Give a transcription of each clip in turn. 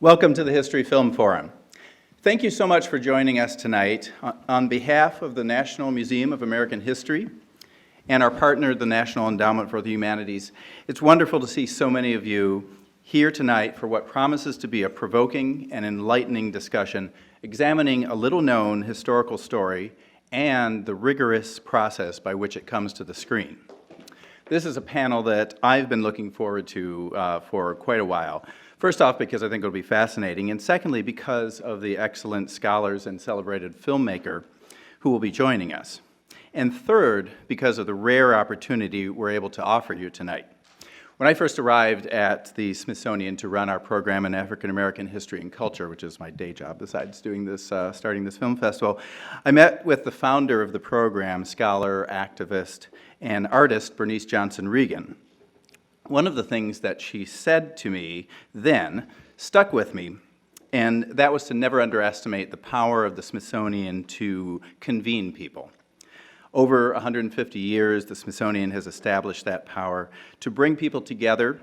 Welcome to the History Film Forum. Thank you so much for joining us tonight. On behalf of the National Museum of American History and our partner, the National Endowment for the Humanities, it's wonderful to see so many of you here tonight for what promises to be a provoking and enlightening discussion examining a little-known historical story and the rigorous process by which it comes to the screen. This is a panel that I've been looking forward to for quite a while. First off, because I think it'll be fascinating, and secondly, because of the excellent scholars and celebrated filmmaker who will be joining us. And third, because of the rare opportunity we're able to offer you tonight. When I first arrived at the Smithsonian to run our program in African American history and culture, which is my day job besides doing this, starting this film festival, I met with the founder of the program, scholar, activist, and artist Bernice Johnson Regan. One of the things that she said to me then stuck with me, and that was to never underestimate the power of the Smithsonian to convene people. Over 150 years, the Smithsonian has established that power to bring people together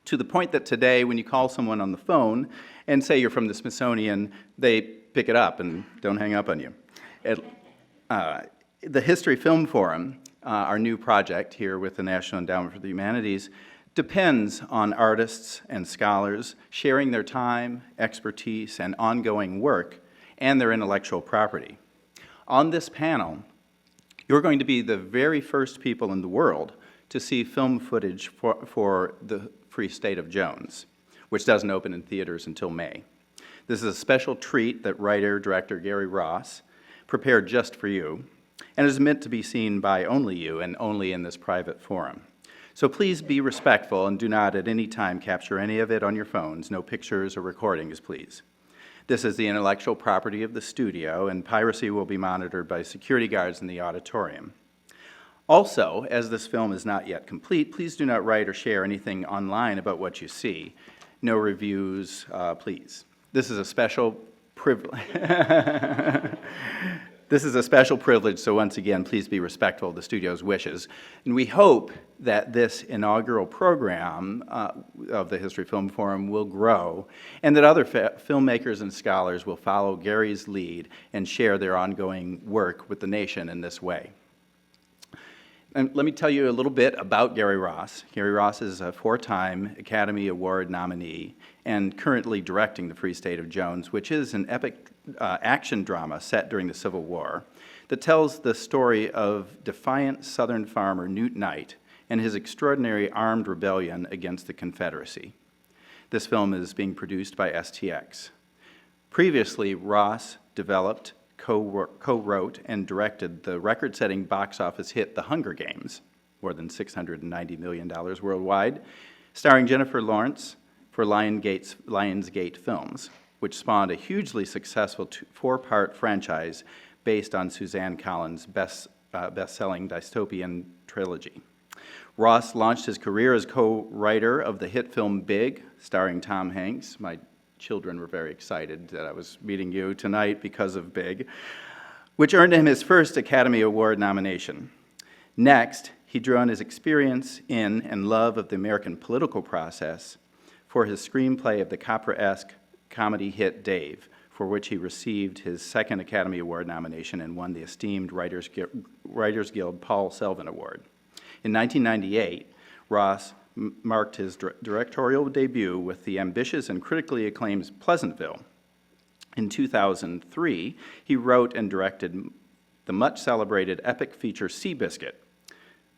to the point that today, when you call someone on the phone and say you're from the Smithsonian, they pick it up and don't hang up on you. The History Film Forum, our new project here with the National Endowment for the Humanities, depends on artists and scholars sharing their time, expertise, and ongoing work and their intellectual property. On this panel, you're going to be the very first people in the world to see film footage for the Free State of Jones, which doesn't open in theaters until May. This is a special treat that writer-director Gary Ross prepared just for you, and is meant to be seen by only you and only in this private forum. So please be respectful and do not at any time capture any of it on your phones, no pictures or recordings, please. This is the intellectual property of the studio, and piracy will be monitored by security guards in the auditorium. Also, as this film is not yet complete, please do not write or share anything online about what you see. No reviews, please. This is a special privilege. This is a special privilege, so once again, please be respectful of the studio's wishes. And we hope that this inaugural program of the History Film Forum will grow, and that other filmmakers and scholars will follow Gary's lead and share their ongoing work with the nation in this way. And let me tell you a little bit about Gary Ross. Gary Ross is a four-time Academy Award nominee and currently directing The Free State of Jones, which is an epic action drama set during the Civil War that tells the story of defiant Southern farmer Newt Knight and his extraordinary armed rebellion against the Confederacy. This film is being produced by STX. Previously, Ross developed, co-wrote, and directed the record-setting box office hit The Hunger Games, more than $690 million worldwide, starring Jennifer Lawrence for Lionsgate Films, which spawned a hugely successful four-part franchise based on Suzanne Collins' best-selling dystopian trilogy. Ross launched his career as co-writer of the hit film Big, starring Tom Hanks. My children were very excited that I was meeting you tonight because of Big, which earned him his first Academy Award nomination. Next, he drew on his experience in and love of the American political process for his screenplay of the Capra-esque comedy hit Dave, for which he received his second Academy Award nomination and won the esteemed Writers Guild Paul Selvin Award. In 1998, Ross marked his directorial debut with the ambitious and critically acclaimed Pleasantville. In 2003, he wrote and directed the much-celebrated epic feature Seabiscuit,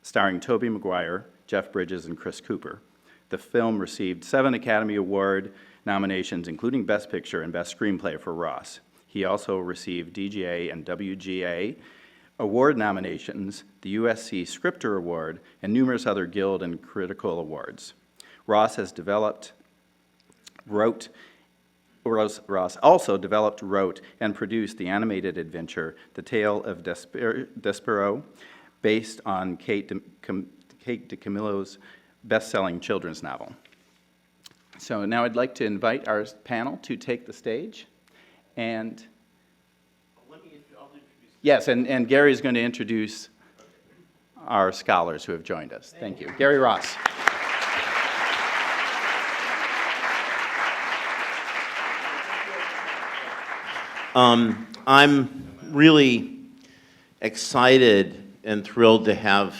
starring Tobey Maguire, Jeff Bridges, and Chris Cooper. The film received 7 Academy Award nominations, including Best Picture and Best Screenplay for Ross. He also received DGA and WGA award nominations, the USC Scripter Award, and numerous other Guild and critical awards. Ross also developed, wrote, and produced the animated adventure, The Tale of Despero, based on Kate DiCamillo's best-selling children's novel. So now I'd like to invite our panel to take the stage. And I'll introduce. Yes, and Gary is going to introduce our scholars who have joined us. Thank you. Gary Ross. I'm really excited and thrilled to have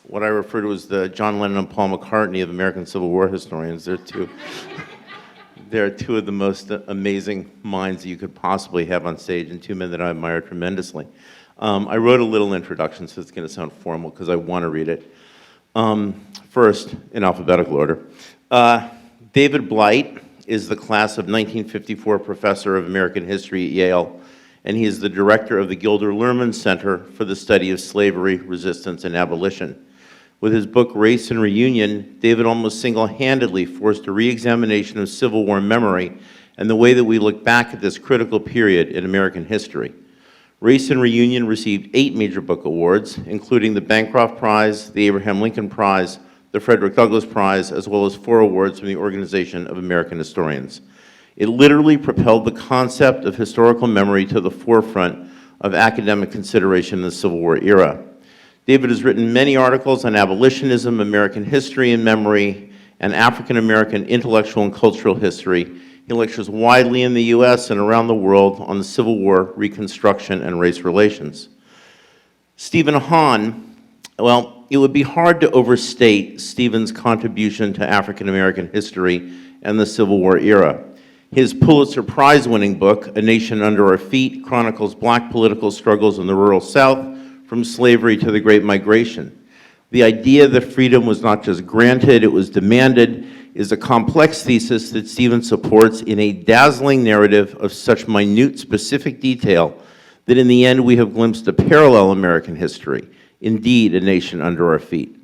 what I refer to as the John Lennon and Paul McCartney of American Civil War historians. They're two of the most amazing minds that you could possibly have on stage, and two men that I admire tremendously. I wrote a little introduction, so it's going to sound formal because I want to read it. First, in alphabetical order. David Blight is the class of 1954 professor of American history at Yale, and he is the director of the Gilder Lehrman Center for the Study of Slavery, Resistance, and Abolition. With his book, Race and Reunion, David almost single-handedly forced a re-examination of Civil War memory and the way that we look back at this critical period in American history. Race and Reunion received 8 major book awards, including the Bancroft Prize, the Abraham Lincoln Prize, the Frederick Douglass Prize, as well as 4 awards from the Organization of American Historians. It literally propelled the concept of historical memory to the forefront of academic consideration in the Civil War era. David has written many articles on abolitionism, American history and memory, and African American intellectual and cultural history. He lectures widely in the U.S. and around the world on the Civil War, Reconstruction, and race relations. Stephen Hahn, well, it would be hard to overstate Stephen's contribution to African American history and the Civil War era. His Pulitzer Prize-winning book, A Nation Under Our Feet, chronicles black political struggles in the rural South, from slavery to the Great Migration. The idea that freedom was not just granted, it was demanded, is a complex thesis that Stephen supports in a dazzling narrative of such minute, specific detail that in the end we have glimpsed a parallel American history, indeed a nation under our feet.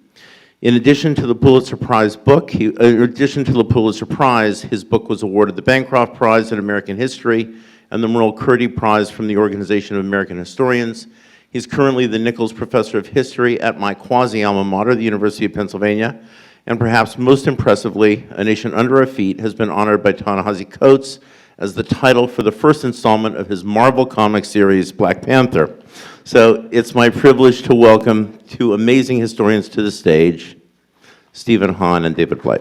In addition to the Pulitzer Prize book, his book was awarded the Bancroft Prize in American History and the Merle Curdy Prize from the Organization of American Historians. He's currently the Nichols Professor of History at my quasi-alma mater, the University of Pennsylvania, and perhaps most impressively, A Nation Under Our Feet has been honored by Ta-Nehisi Coates as the title for the first installment of his Marvel comic series, Black Panther. So it's my privilege to welcome 2 amazing historians to the stage, Stephen Hahn and David Blight.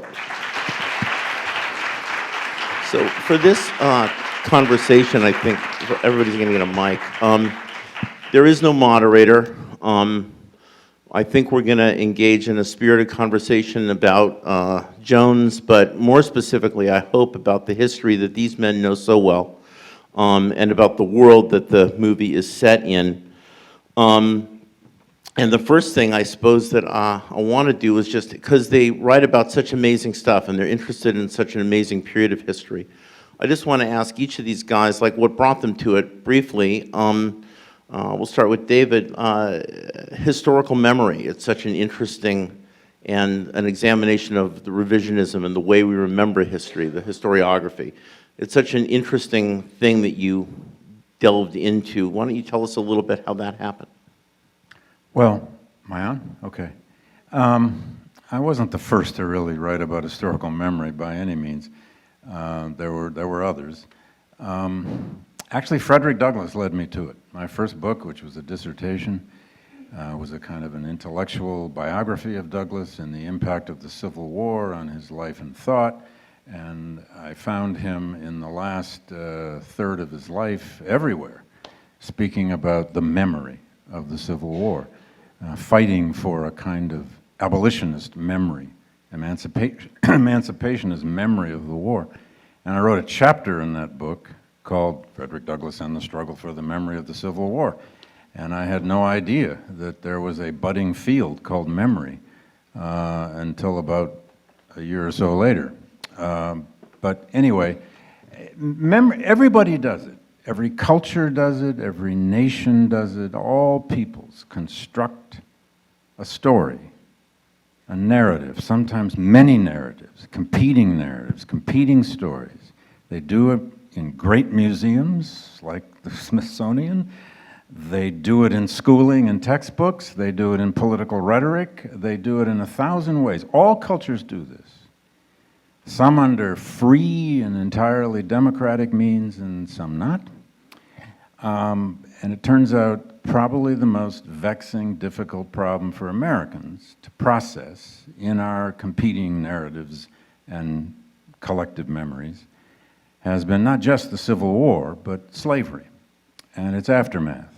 So for this conversation, I think everybody's going to get a mic. There is no moderator. I think we're going to engage in a spirited conversation about Jones, but more specifically, I hope about the history that these men know so well, and about the world that the movie is set in. And the first thing I suppose that I want to do is just, because they write about such amazing stuff and they're interested in such an amazing period of history, I just want to ask each of these guys, like, what brought them to it briefly. We'll start with David. Historical memory, it's such an interesting and an examination of the revisionism and the way we remember history, the historiography. It's such an interesting thing that you delved into. Why don't you tell us a little bit how that happened? Well, am I on? Okay. I wasn't the first to really write about historical memory by any means. There were others. Actually, Frederick Douglass led me to it. My first book, which was a dissertation, was a kind of an intellectual biography of Douglass and the impact of the Civil War on his life and thought. And I found him in the last third of his life everywhere, speaking about the memory of the Civil War, fighting for a kind of abolitionist memory, emancipation as memory of the war. And I wrote a chapter in that book called Frederick Douglass and the Struggle for the Memory of the Civil War. And I had no idea that there was a budding field called memory until about a year or so later. But anyway, everybody does it. Every culture does it, every nation does it. All peoples construct a story, a narrative, sometimes many narratives, competing stories. They do it in great museums like the Smithsonian. They do it in schooling and textbooks. They do it in political rhetoric. They do it in 1,000 ways. All cultures do this. Some under free and entirely democratic means and some not. And it turns out probably the most vexing, difficult problem for Americans to process in our competing narratives and collective memories has been not just the Civil War, but slavery. and its aftermath,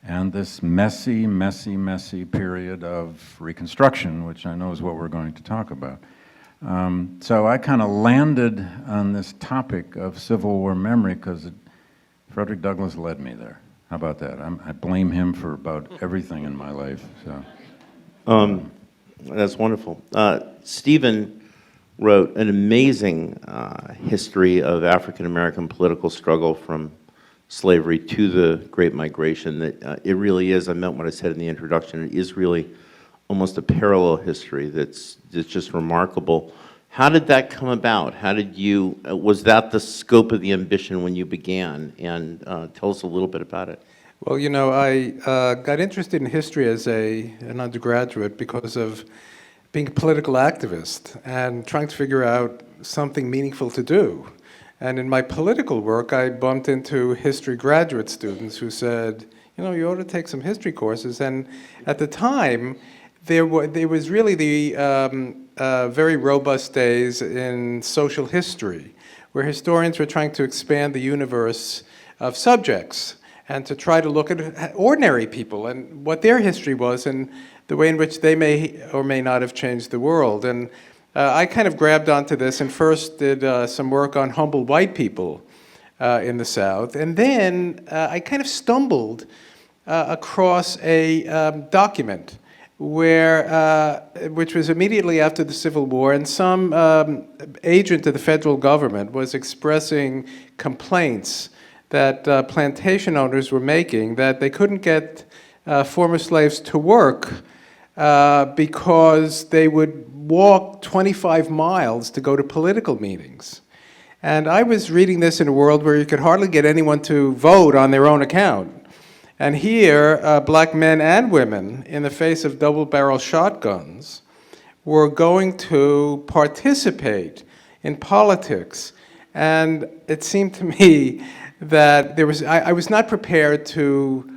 and this messy, messy, messy period of Reconstruction, which I know is what we're going to talk about. So I kind of landed on this topic of Civil War memory because Frederick Douglass led me there. How about that? I blame him for about everything in my life. So. That's wonderful. Stephen wrote an amazing history of African American political struggle from slavery to the Great Migration. That it really is, I meant what I said in the introduction, it is really almost a parallel history that's just remarkable. How did that come about? How did you, was that the scope of the ambition when you began? And tell us a little bit about it. Well, you know, I got interested in history as an undergraduate because of being a political activist and trying to figure out something meaningful to do. And in my political work, I bumped into history graduate students who said, you know, you ought to take some history courses. And at the time, there was really the very robust days in social history, where historians were trying to expand the universe of subjects and to try to look at ordinary people and what their history was and the way in which they may or may not have changed the world. And I kind of grabbed onto this and first did some work on humble white people in the South. And then I kind of stumbled across a document which was immediately after the Civil War, and some agent of the federal government was expressing complaints that plantation owners were making that they couldn't get former slaves to work because they would walk 25 miles to go to political meetings. And I was reading this in a world where you could hardly get anyone to vote on their own account. And here, black men and women, in the face of double-barrel shotguns, were going to participate in politics. And it seemed to me that I was not prepared to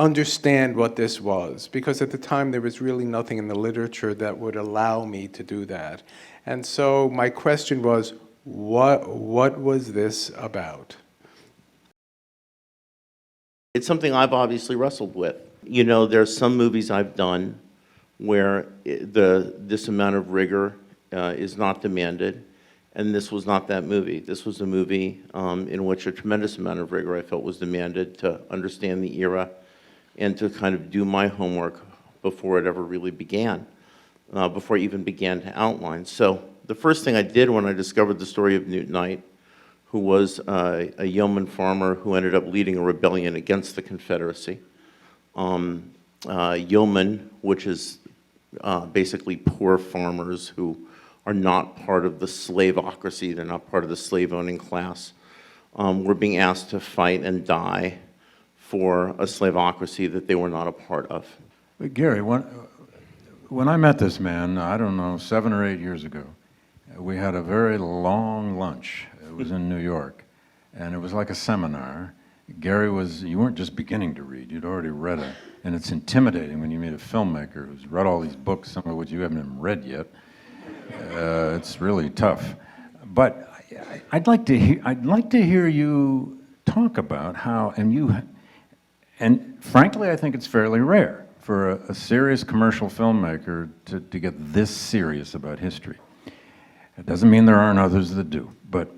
understand what this was, because at the time there was really nothing in the literature that would allow me to do that. And so my question was, what was this about? It's something I've obviously wrestled with. You know, there's some movies I've done where this amount of rigor is not demanded, and this was not that movie. This was a movie in which a tremendous amount of rigor I felt was demanded to understand the era and to kind of do my homework before it ever really began, before I even began to outline. So the first thing I did when I discovered the story of Newt Knight, who was a yeoman farmer who ended up leading a rebellion against the Confederacy. Yeoman, which is basically poor farmers who are not part of the slaveocracy, they're not part of the slave-owning class, were being asked to fight and die for a slaveocracy that they were not a part of. But Gary, when I met this man, I don't know, 7 or 8 years ago, we had a very long lunch. It was in New York, and it was like a seminar. Gary you weren't just beginning to read, you'd already read it, and it's intimidating when you meet a filmmaker who's read all these books, some of which you haven't even read yet. It's really tough. But I'd like to hear you talk about how, and frankly, I think it's fairly rare for a serious commercial filmmaker to get this serious about history. It doesn't mean there aren't others that do, but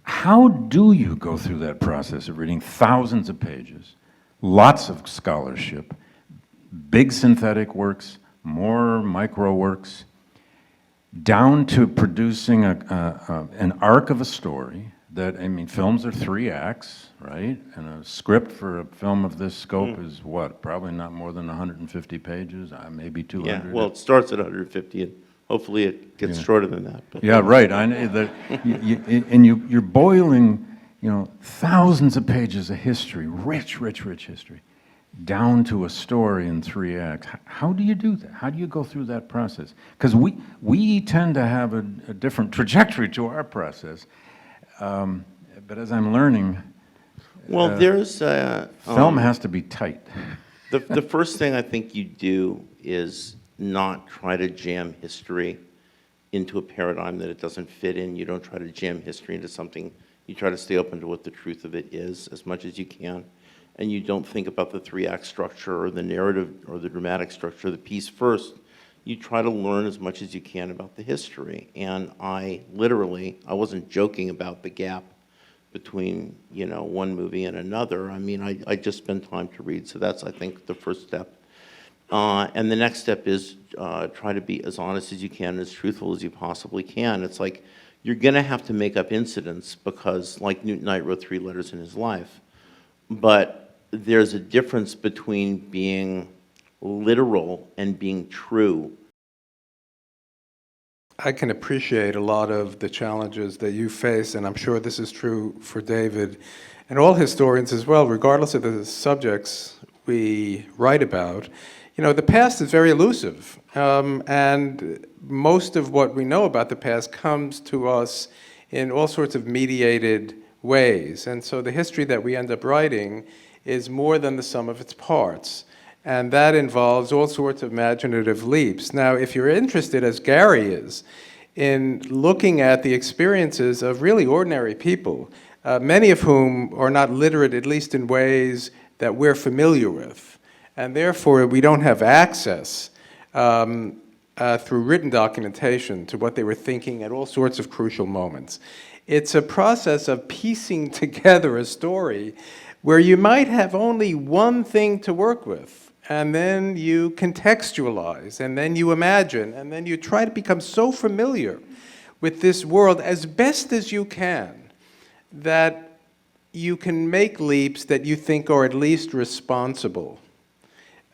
how do you go through that process of reading thousands of pages, lots of scholarship, big synthetic works, more micro works, down to producing an arc of a story that, I mean, films are 3 acts, right? And a script for a film of this scope is what? Probably not more than 150 pages, maybe 200. Yeah, well, it starts at 150, and hopefully it gets shorter than that. But. Yeah, right. I know that, you're boiling, thousands of pages of history, rich history, down to a story in 3 acts. How do you do that? How do you go through that process? Because we tend to have a different trajectory to our process. But as I'm learning, well, there's film has to be tight. The first thing I think you do is not try to jam history into a paradigm that it doesn't fit in. You don't try to jam history into something You try to stay open to what the truth of it is as much as you can. And you don't think about the three-act structure or the narrative or the dramatic structure of the piece first. You try to learn as much as you can about the history. And I wasn't joking about the gap between, one movie and another. I mean, I just spend time to read. So that's, I think, the first step. And the next step is try to be as honest as you can, as truthful as you possibly can. It's like you're going to have to make up incidents because, like Newt Knight wrote 3 letters in his life. But there's a difference between being literal and being true. I can appreciate a lot of the challenges that you face, and I'm sure this is true for David and all historians as well, regardless of the subjects we write about. The past is very elusive, and most of what we know about the past comes to us in all sorts of mediated ways. And so the history that we end up writing is more than the sum of its parts. And that involves all sorts of imaginative leaps. Now, if you're interested, as Gary is, in looking at the experiences of really ordinary people, many of whom are not literate, at least in ways that we're familiar with, and therefore we don't have access through written documentation to what they were thinking at all sorts of crucial moments. It's a process of piecing together a story where you might have only one thing to work with, and then you contextualize, and then you imagine, and then you try to become so familiar with this world as best as you can that you can make leaps that you think are at least responsible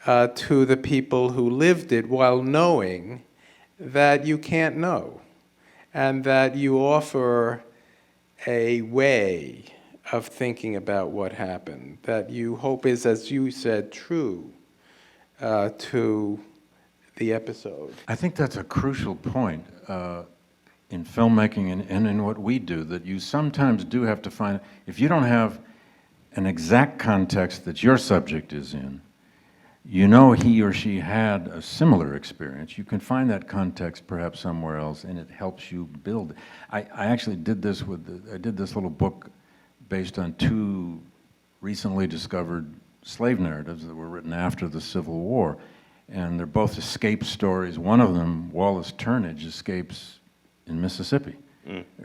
to the people who lived it, while knowing that you can't know, and that you offer a way of thinking about what happened that you hope is, as you said, true to the episode. I think that's a crucial point in filmmaking and in what we do, that you sometimes do have to find, if you don't have an exact context that your subject is in, he or she had a similar experience, you can find that context perhaps somewhere else, and it helps you build. I actually did this I did this little book based on 2 recently discovered slave narratives that were written after the Civil War. And they're both escape stories. One of them, Wallace Turnage, escapes in Mississippi,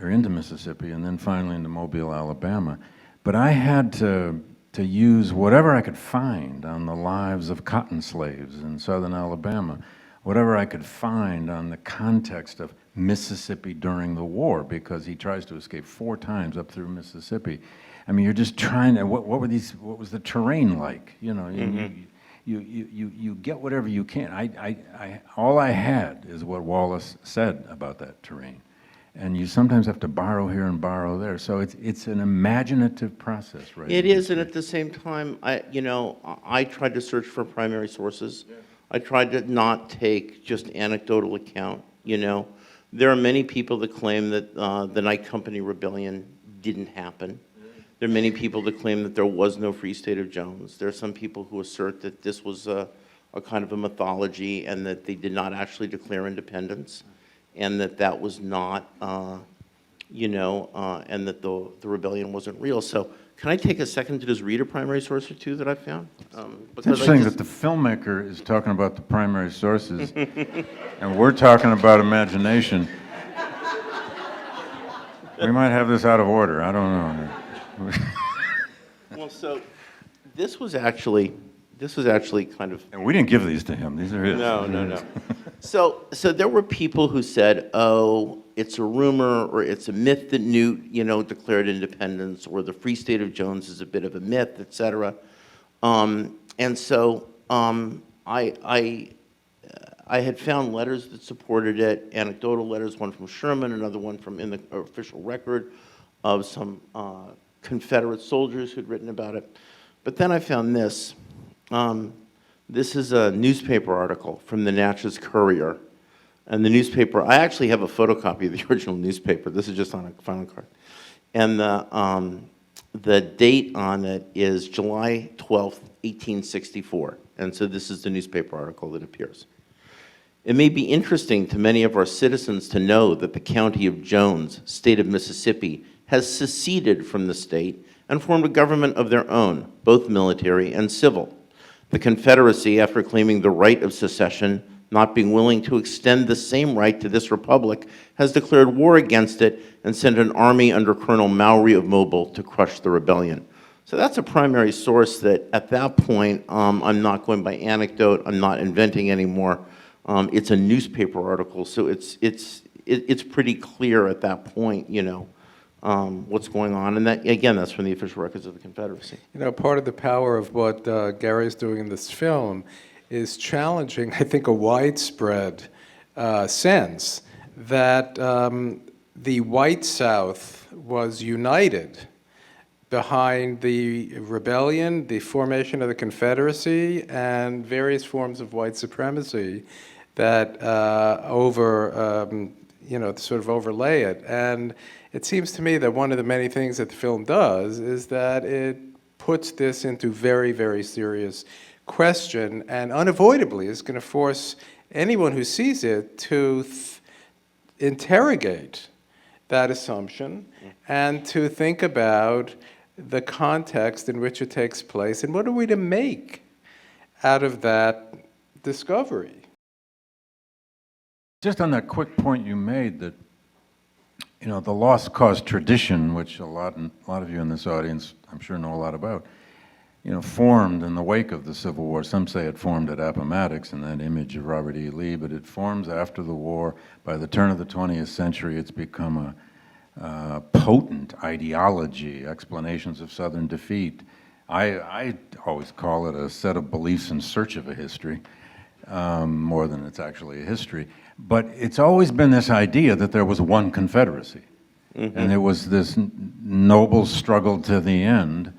or into Mississippi, and then finally into Mobile, Alabama. But I had to use whatever I could find on the lives of cotton slaves in southern Alabama, whatever I could find on the context of Mississippi during the war, because he tries to escape 4 times up through Mississippi. I mean, you're just trying to, what was the terrain like? You get whatever you can. All I had is what Wallace said about that terrain. And you sometimes have to borrow here and borrow there. So it's an imaginative process, right? It is, and at the same time, I tried to search for primary sources. Yeah. I tried to not take just anecdotal account, There are many people that claim that the Night Company Rebellion didn't happen. There are many people that claim that there was no Free State of Jones. There are some people who assert that this was a kind of a mythology and that they did not actually declare independence, and that was not, and that the rebellion wasn't real. So can I take a second to just read a primary source or 2 that I found? It's interesting that the filmmaker is talking about the primary sources, and we're talking about imagination. We might have this out of order. I don't know. Well, so this was actually kind of... And we didn't give these to him. These are his. No. So there were people who said, oh, it's a rumor or it's a myth that Newt, declared independence, or the Free State of Jones is a bit of a myth, etc. And so I had found letters that supported it, anecdotal letters, one from Sherman, another one from in the official record of some Confederate soldiers who'd written about it. But then I found this. This is a newspaper article from the Natchez Courier. And the newspaper, I actually have a photocopy of the original newspaper. This is just on a filing card. And the date on it is July 12th, 1864. And so this is the newspaper article that appears. It may be interesting to many of our citizens to know that the county of Jones, state of Mississippi, has seceded from the state and formed a government of their own, both military and civil. The Confederacy, after claiming the right of secession, not being willing to extend the same right to this republic, has declared war against it and sent an army under Colonel Maury of Mobile to crush the rebellion. So that's a primary source that, at that point, I'm not going by anecdote, I'm not inventing anymore. It's a newspaper article, so it's pretty clear at that point, you know, what's going on. And that, again, that's from the official records of the Confederacy. You know, part of the power of what Gary's doing in this film is challenging, I think, a widespread sense that the white South was united behind the rebellion, the formation of the Confederacy, and various forms of white supremacy that sort of overlay it. And it seems to me that one of the many things that the film does is that it puts this into very, very serious question, and unavoidably is going to force anyone who sees it to interrogate that assumption and to think about the context in which it takes place and what are we to make out of that discovery. Just on that quick point you made that, you know, the lost cause tradition, which a lot of you in this audience I'm sure know a lot about, you know, formed in the wake of the Civil War. Some say it formed at Appomattox in that image of Robert E. Lee, but it forms after the war. By the turn of the 20th century, it's become a potent ideology, explanations of Southern defeat. I always call it a set of beliefs in search of a history, more than it's actually a history. But it's always been this idea that there was one Confederacy. Mm-hmm. And it was this noble struggle to the end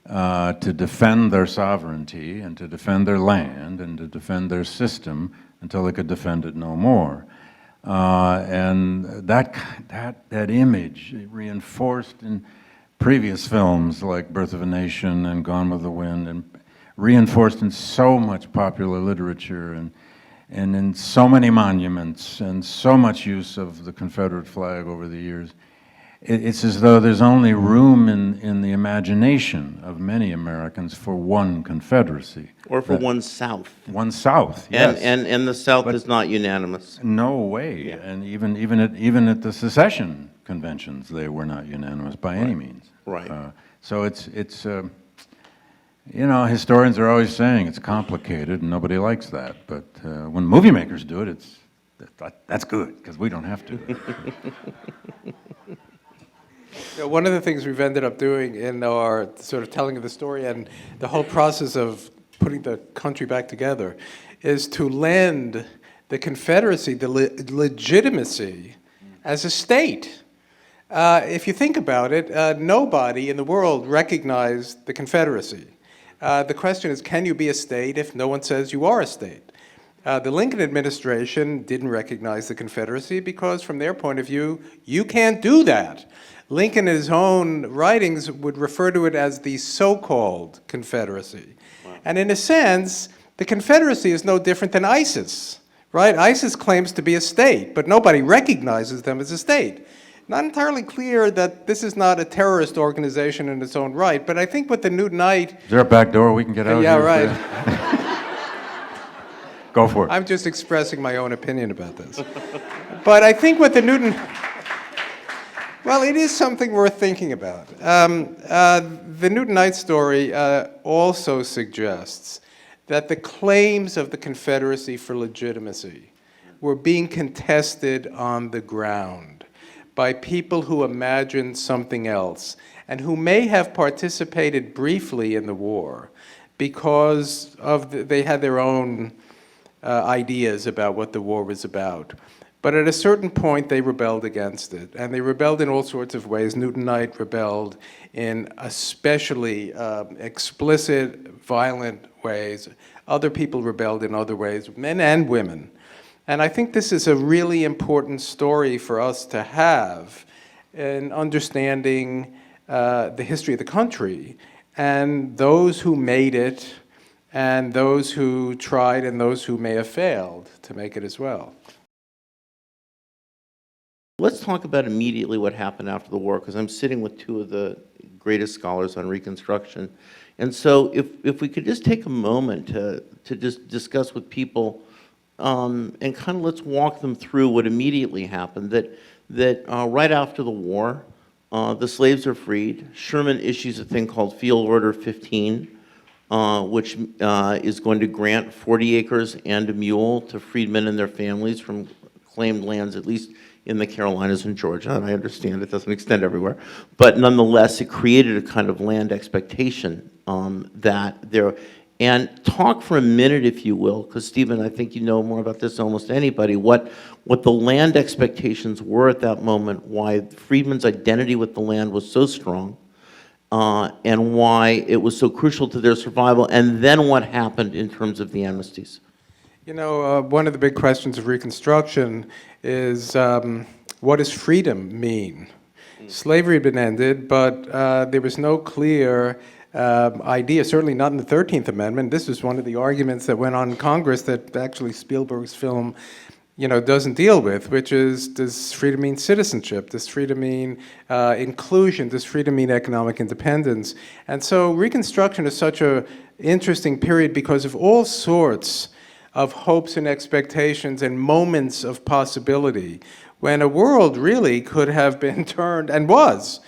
to defend their sovereignty and to defend their land and to defend their system until they could defend it no more. And that image reinforced in previous films like Birth of a Nation and Gone with the Wind, and reinforced in so much popular literature and in so many monuments and so much use of the Confederate flag over the years. It's as though there's only room in the imagination of many Americans for one Confederacy. Or for one South. One South, yes. And the South is not unanimous. No way. Yeah. And even at the secession conventions, they were not unanimous by any means. Right. So it's you know, historians are always saying it's complicated and nobody likes that. But when movie makers do it, that's good, because we don't have to. You know, one of the things we've ended up doing in our sort of telling of the story and the whole process of putting the country back together is to lend the Confederacy the legitimacy as a state. If you think about it, nobody in the world recognized the Confederacy. The question is, can you be a state if no one says you are a state? The Lincoln administration didn't recognize the Confederacy because, from their point of view, you can't do that. Lincoln, in his own writings, would refer to it as the so-called Confederacy. Wow. And in a sense, the Confederacy is no different than ISIS, right? ISIS claims to be a state, but nobody recognizes them as a state. Not entirely clear that this is not a terrorist organization in its own right, but I think with the Newt Knight... Is there a back door we can get out yeah, here? Yeah, right. Go for it. I'm just expressing my own opinion about this. But I think with the Newton... Well, it is something worth thinking about. The Newt Knight story also suggests that the claims of the Confederacy for legitimacy were being contested on the ground by people who imagined something else and who may have participated briefly in the war because they had their own ideas about what the war was about. But at a certain point, they rebelled against it. And they rebelled in all sorts of ways. Newt Knight rebelled in especially explicit, violent ways. Other people rebelled in other ways, men and women. And I think this is a really important story for us to have in understanding the history of the country and those who made it and those who tried and those who may have failed to make it as well. Let's talk about immediately what happened after the war, because I'm sitting with two of the greatest scholars on Reconstruction. And so if we could just take a moment to just discuss with people, and kind of let's walk them through what immediately happened, that right after the war, the slaves are freed. Sherman issues a thing called Field Order 15, which is going to grant 40 acres and a mule to freedmen and their families from claimed lands, at least in the Carolinas and Georgia, and I understand it doesn't extend everywhere, but nonetheless, it created a kind of land expectation that there, and talk for a minute, if you will, because Stephen, I think you know more about this than almost anybody, what the land expectations were at that moment, why freedmen's identity with the land was so strong, and why it was so crucial to their survival, and then what happened in terms of the amnesties. You know, one of the big questions of Reconstruction is what does freedom mean? Slavery had been ended, but there was no clear idea, certainly not in the 13th Amendment. This was one of the arguments that went on in Congress that actually Spielberg's film, you know, doesn't deal with, which is, does freedom mean citizenship? Does freedom mean inclusion? Does freedom mean economic independence? And so Reconstruction is such an interesting period because of all sorts of hopes and expectations and moments of possibility when a world really could have been turned, and was,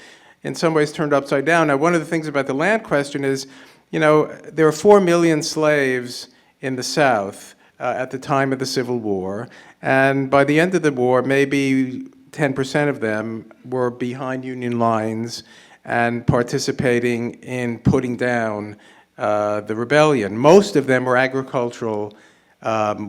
in some ways turned upside down. Now, one of the things about the land question is, you know, there are 4 million slaves in the South at the time of the Civil War, and by the end of the war, maybe 10% of them were behind Union lines and participating in putting down the rebellion. Most of them were agricultural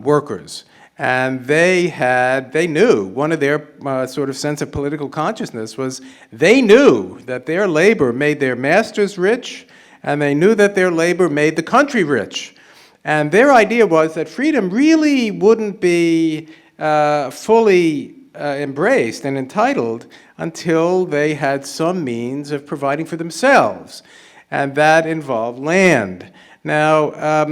workers. And they knew, one of their sort of sense of political consciousness was they knew that their labor made their masters rich, and they knew that their labor made the country rich. And their idea was that freedom really wouldn't be fully embraced and entitled until they had some means of providing for themselves. And that involved land. Now,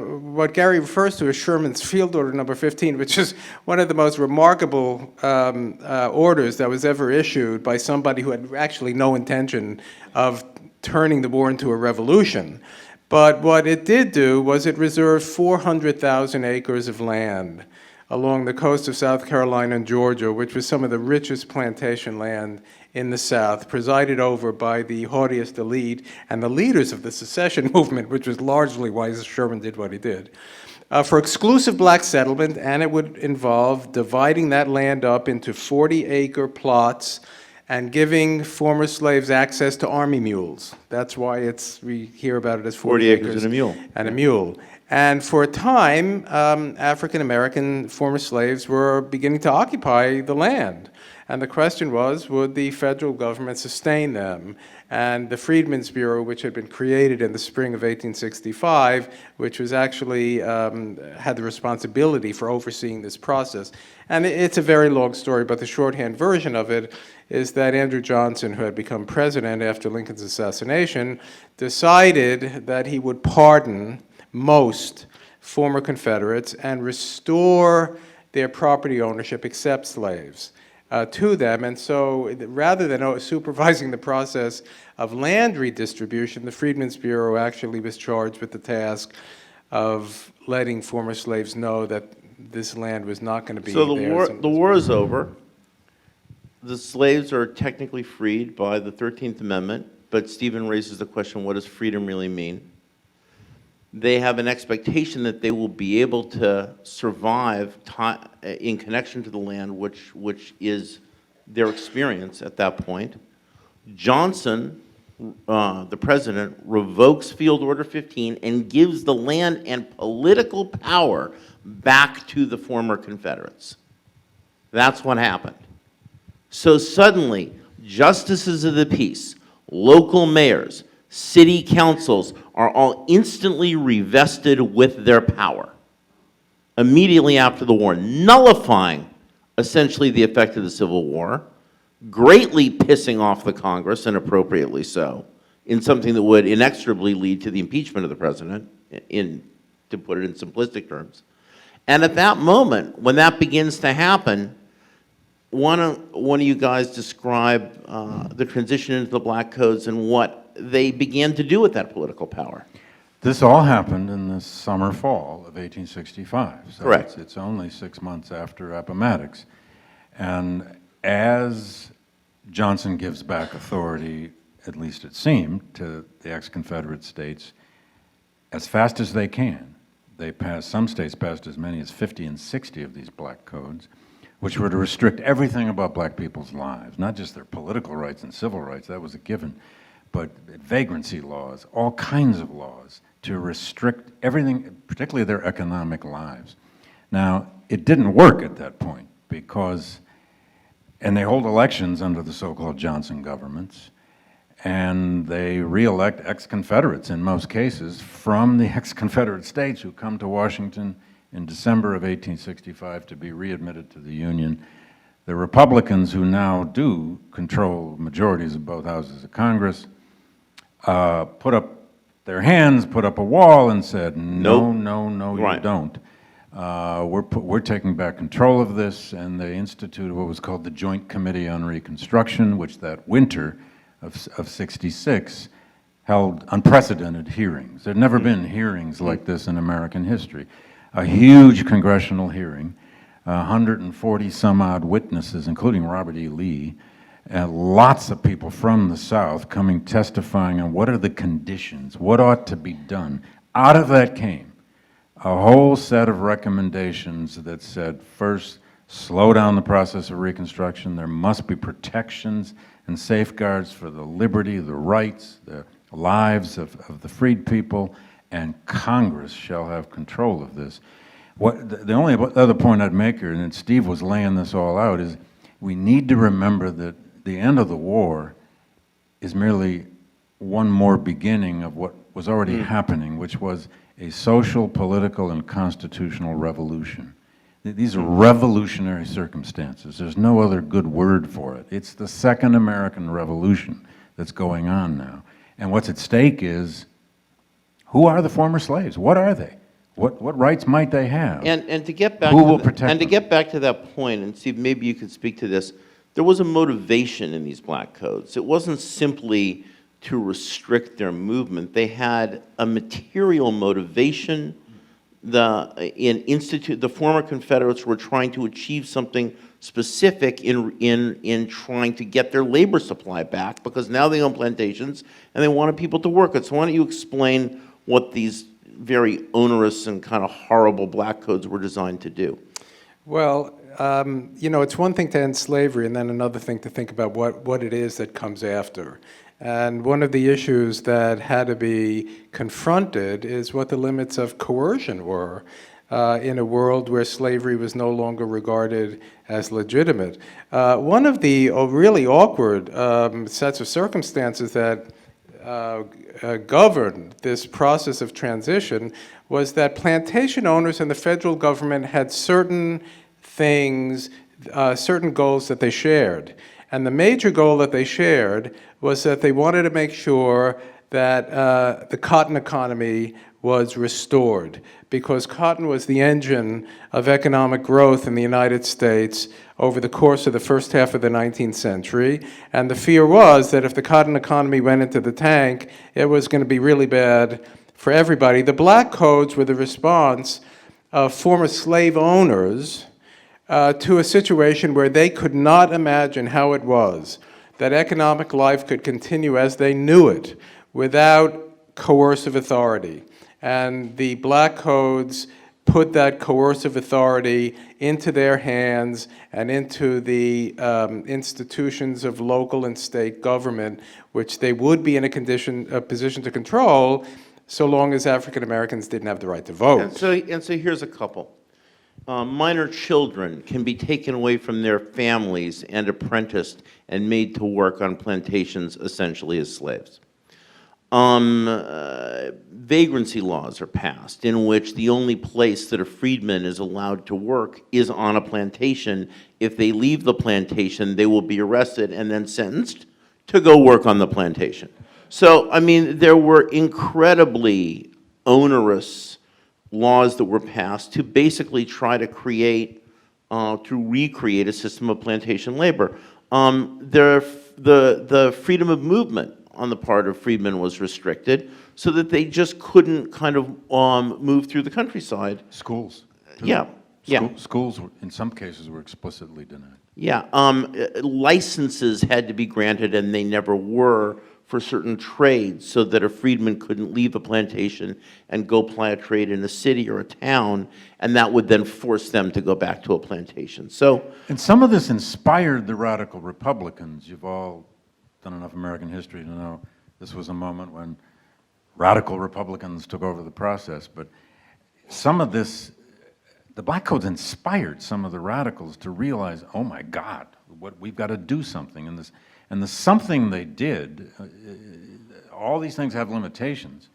what Gary refers to as Sherman's Field Order number 15, which is one of the most remarkable orders that was ever issued by somebody who had actually no intention of turning the war into a revolution. But what it did do was it reserved 400,000 acres of land along the coast of South Carolina and Georgia, which was some of the richest plantation land in the South, presided over by the haughtiest elite and the leaders of the secession movement, which was largely why Sherman did what he did, for exclusive black settlement, and it would involve dividing that land up into 40-acre plots and giving former slaves access to army mules. That's why we hear about it as 40 acres and a mule. And a mule. And for a time, African-American former slaves were beginning to occupy the land. And the question was, would the federal government sustain them? And the Freedmen's Bureau, which had been created in the spring of 1865, which was actually had the responsibility for overseeing this process. And it's a very long story, but the shorthand version of it is that Andrew Johnson, who had become president after Lincoln's assassination, decided that he would pardon most former Confederates and restore their property ownership, except slaves, to them. And so rather than supervising the process of land redistribution, the Freedmen's Bureau actually was charged with the task of letting former slaves know that this land was not going to be theirs. So the war is over. The slaves are technically freed by the 13th Amendment, but Stephen raises the question, what does freedom really mean? They have an expectation that they will be able to survive in connection to the land, which is their experience at that point. Johnson, the president, revokes Field Order 15 and gives the land and political power back to the former Confederates. That's what happened. So suddenly, justices of the peace, local mayors, city councils are all instantly revested with their power immediately after the war, nullifying essentially the effect of the Civil War, greatly pissing off the Congress, and appropriately so, in something that would inexorably lead to the impeachment of the president, to put it in simplistic terms. And at that moment, when that begins to happen, one of you guys describe the transition into the Black Codes and what they began to do with that political power? This all happened in the summer, fall of 1865. So Correct. It's only 6 months after Appomattox. And as Johnson gives back authority, at least it seemed, to the ex-Confederate states, as fast as they can, some states passed as many as 50 and 60 of these Black Codes, which were to restrict everything about Black people's lives, not just their political rights and civil rights, that was a given, but vagrancy laws, all kinds of laws to restrict everything, particularly their economic lives. Now, it didn't work at that point because, and they hold elections under the so-called Johnson governments, and they re-elect ex-Confederates in most cases from the ex-Confederate states who come to Washington in December of 1865 to be readmitted to the Union. The Republicans, who now do control majorities of both houses of Congress, put up their hands, put up a wall, and said, no, Nope. no, Right. you don't. We're taking back control of this, and they instituted what was called the Joint Committee on Reconstruction, which that winter of 66 held unprecedented hearings. There'd never been hearings like this in American history. A huge congressional hearing, 140 some odd witnesses, including Robert E. Lee, and lots of people from the South coming testifying on what are the conditions, what ought to be done. Out of that came a whole set of recommendations that said, first, slow down the process of Reconstruction. There must be protections and safeguards for the liberty, the rights, the lives of the freed people, and Congress shall have control of this. The only other point I'd make here, and Steve was laying this all out, is we need to remember that the end of the war is merely one more beginning of what was already happening, which was a social, political, and constitutional revolution. These are revolutionary circumstances. There's no other good word for it. It's the Second American Revolution that's going on now. And what's at stake is, who are the former slaves? What are they? What rights might they have? And to get back Who to will the- protect and to them? get back to that point, and Steve, maybe you could speak to this. There was a motivation in these Black Codes. It wasn't simply to restrict their movement. They had a material motivation. The former Confederates were trying to achieve something specific in trying to get their labor supply back, because now they own plantations and they wanted people to work it. So why don't you explain what these very onerous and kind of horrible Black Codes were designed to do? Well, it's one thing to end slavery and then another thing to think about what it is that comes after. And one of the issues that had to be confronted is what the limits of coercion were in a world where slavery was no longer regarded as legitimate. One of the really awkward sets of circumstances that governed this process of transition was that plantation owners and the federal government had certain things, certain goals that they shared. And the major goal that they shared was that they wanted to make sure that the cotton economy was restored, because cotton was the engine of economic growth in the United States over the course of the first half of the 19th century. And the fear was that if the cotton economy went into the tank, it was going to be really bad for everybody. The Black Codes were the response of former slave owners to a situation where they could not imagine how it was that economic life could continue as they knew it without coercive authority. And the Black Codes put that coercive authority into their hands and into the institutions of local and state government, which they would be in a position to control so long as African Americans didn't have the right to vote. And so here's a couple. Minor children can be taken away from their families and apprenticed and made to work on plantations essentially as slaves. Vagrancy laws are passed in which the only place that a freedman is allowed to work is on a plantation. If they leave the plantation, they will be arrested and then sentenced to go work on the plantation. So, I mean, there were incredibly onerous laws that were passed to basically try to create to recreate a system of plantation labor. The freedom of movement on the part of freedmen was restricted, so that they just couldn't kind of move through the countryside. Schools. too. Yeah, yeah. Schools, in some cases, were explicitly denied. Yeah, licenses had to be granted, and they never were, for certain trades, so that a freedman couldn't leave a plantation and go ply a trade in a city or a town, and that would then force them to go back to a plantation. So, And some of this inspired the radical Republicans. You've all done enough American history to know this was a moment when radical Republicans took over the process. But some of this, the Black Codes inspired some of the radicals to realize, oh my God, we've got to do something. And the something they did, all these things have limitations,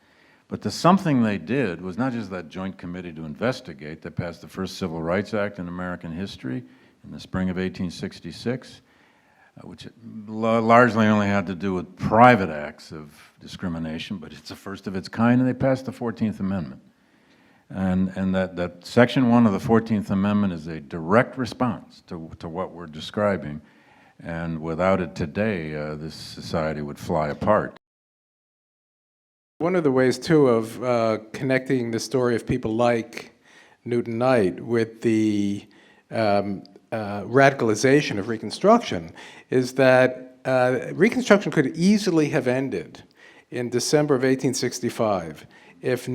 but the something they did was not just that joint committee to investigate that passed the first Civil Rights Act in American history in the spring of 1866, which largely only had to do with private acts of discrimination, but it's the first of its kind, and they passed the 14th Amendment. And that Section 1 of the 14th Amendment is a direct response to what we're describing, and without it today, this society would fly apart. One of the ways, too, of connecting the story of people like Newt Knight with the radicalization of Reconstruction is that Reconstruction could easily have ended in December of 1865 if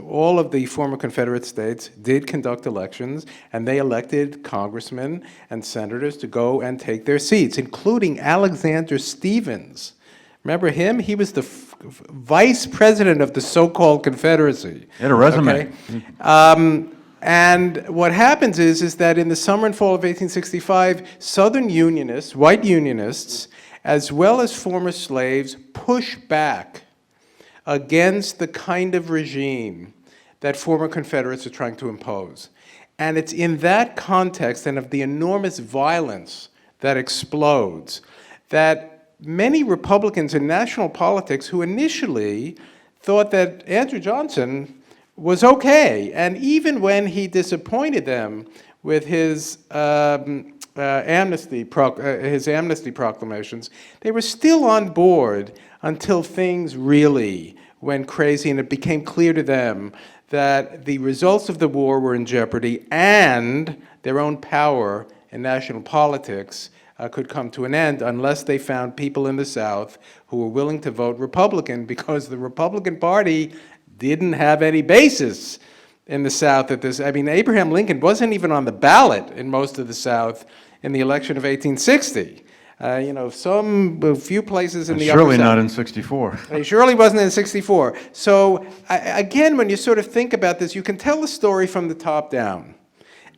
all of the former Confederate states did conduct elections, and they elected congressmen and senators to go and take their seats, including Alexander Stephens. Remember him? He was the vice president of the so-called Confederacy. He had a resume. Okay? And what happens is that in the summer and fall of 1865, Southern Unionists, white Unionists, as well as former slaves, push back against the kind of regime that former Confederates are trying to impose. And it's in that context and of the enormous violence that explodes that many Republicans in national politics who initially thought that Andrew Johnson was okay, and even when he disappointed them with his amnesty proclamations, they were still on board until things really went crazy and it became clear to them that the results of the war were in jeopardy and their own power in national politics could come to an end unless they found people in the South who were willing to vote Republican, because the Republican Party didn't have any basis in the South at this. I mean, Abraham Lincoln wasn't even on the ballot in most of the South in the election of 1860. A few places in the upper South. Surely not in 64. He surely wasn't in 64. So again, when you sort of think about this, you can tell the story from the top down.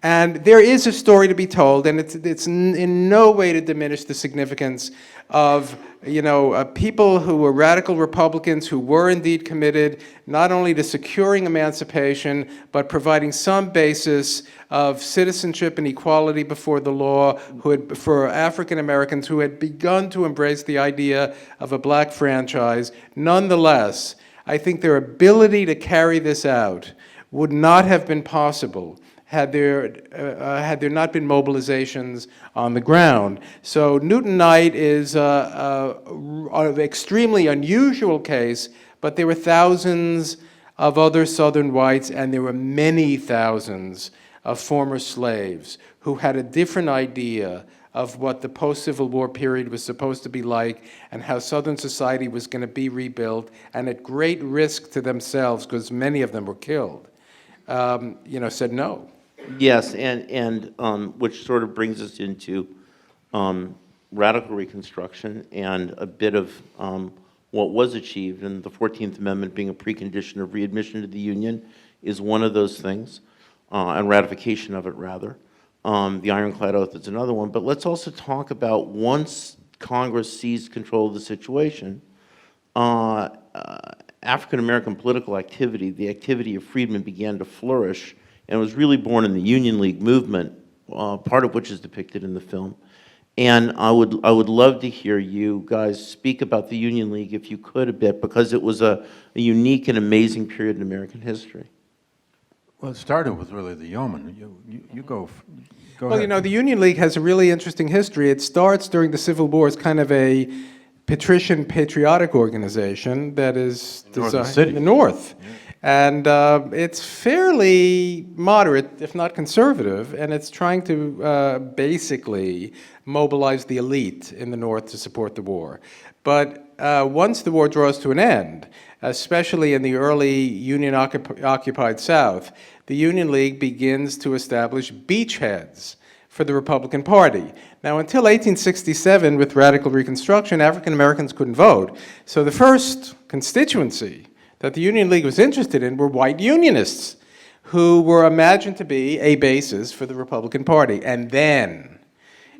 And there is a story to be told, and it's in no way to diminish the significance of people who were radical Republicans who were indeed committed not only to securing emancipation, but providing some basis of citizenship and equality before the law for African Americans who had begun to embrace the idea of a black franchise. Nonetheless, I think their ability to carry this out would not have been possible had there not been mobilizations on the ground. So Newt Knight is an extremely unusual case, but there were thousands of other Southern whites, and there were many thousands of former slaves who had a different idea of what the post-Civil War period was supposed to be like and how Southern society was going to be rebuilt, and at great risk to themselves, because many of them were killed, said no. Yes, and which sort of brings us into radical Reconstruction and a bit of what was achieved, and the 14th Amendment being a precondition of readmission to the Union is one of those things, and ratification of it, rather. The Ironclad Oath is another one. But let's also talk about, once Congress seized control of the situation, African-American political activity, the activity of freedmen, began to flourish, and it was really born in the Union League movement, part of which is depicted in the film. And I would love to hear you guys speak about the Union League, if you could, a bit, because it was a unique and amazing period in American history. Well, it started with really the yeoman. You go Well, ahead. you know, the Union League has a really interesting history. It starts during the Civil War as kind of a patrician patriotic organization that is northern city. in the North. And it's fairly moderate, if not conservative, and it's trying to basically mobilize the elite in the North to support the war. But once the war draws to an end, especially in the early Union-occupied South, the Union League begins to establish beachheads for the Republican Party. Now, until 1867, with radical Reconstruction, African Americans couldn't vote. So the first constituency that the Union League was interested in were white Unionists, who were imagined to be a basis for the Republican Party. And then,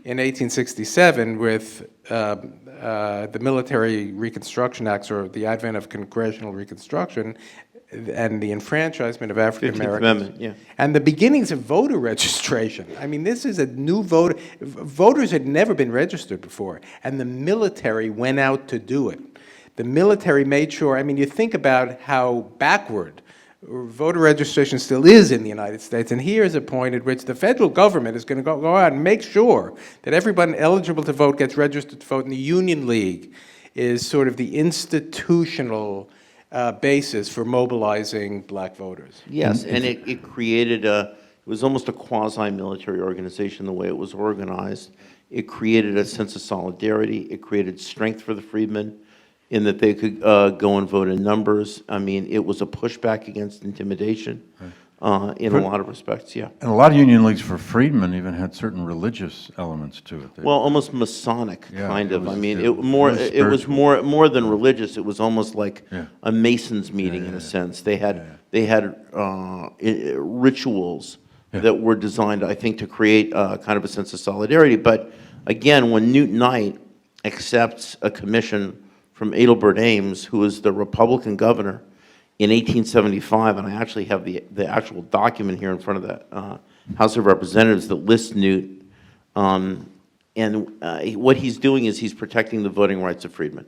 in 1867, with the Military Reconstruction Acts, or the advent of Congressional Reconstruction, and the enfranchisement of African 15th Americans, Amendment, yeah. and the beginnings of voter registration. I mean, this is a new voter. Voters had never been registered before, and the military went out to do it. The military made sure, I mean, you think about how backward voter registration still is in the United States, and here is a point at which the federal government is going to go out and make sure that everyone eligible to vote gets registered to vote, and the Union League is sort of the institutional basis for mobilizing black voters. Yes, and it created it was almost a quasi-military organization the way it was organized. It created a sense of solidarity. It created strength for the freedmen in that they could go and vote in numbers. I mean, it was a pushback against intimidation in a lot of respects, yeah. And a lot of Union Leagues for freedmen even had certain religious elements to it. Well, almost Masonic, Yeah, kind it of. was- I mean, it it was was spiritual. more than religious. It was almost like Yeah. a Masons meeting in a sense. They had rituals that were designed, I think, to create kind of a sense of solidarity. But again, when Newt Knight accepts a commission from Adelbert Ames, who was the Republican governor in 1875, and I actually have the actual document here in front of the House of Representatives that lists Newt. What he's doing is he's protecting the voting rights of freedmen.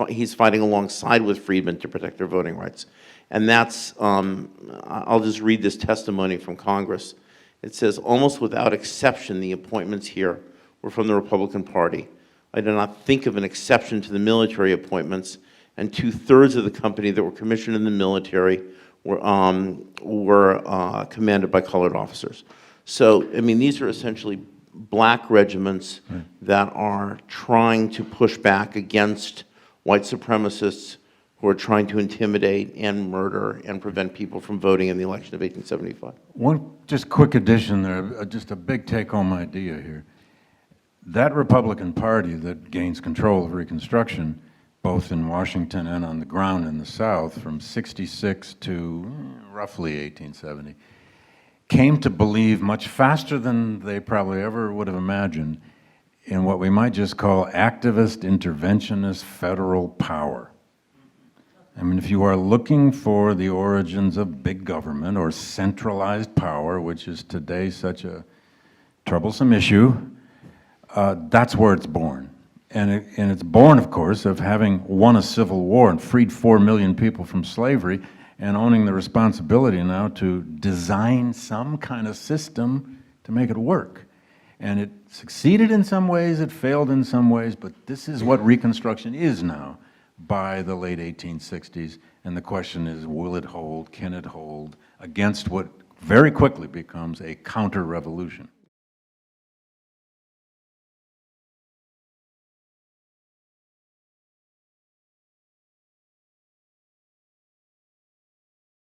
He's fighting alongside with freedmen to protect their voting rights. And that's, I'll just read this testimony from Congress. It says, almost without exception, the appointments here were from the Republican Party. I do not think of an exception to the military appointments, and 2/3 of the company that were commissioned in the military were commanded by colored officers. So, I mean, these are essentially black regiments that are trying to push back against white supremacists who are trying to intimidate and murder and prevent people from voting in the election of 1875. One just quick addition there, just a big take-home idea here. That Republican Party that gains control of Reconstruction, both in Washington and on the ground in the South, from 66 to roughly 1870, came to believe much faster than they probably ever would have imagined in what we might just call activist, interventionist federal power. I mean, if you are looking for the origins of big government or centralized power, which is today such a troublesome issue, that's where it's born. And it's born, of course, of having won a civil war and freed 4 million people from slavery and owning the responsibility now to design some kind of system to make it work. And it succeeded in some ways, it failed in some ways, but this is what Reconstruction is now by the late 1860s. And the question is, will it hold, can it hold against what very quickly becomes a counter-revolution?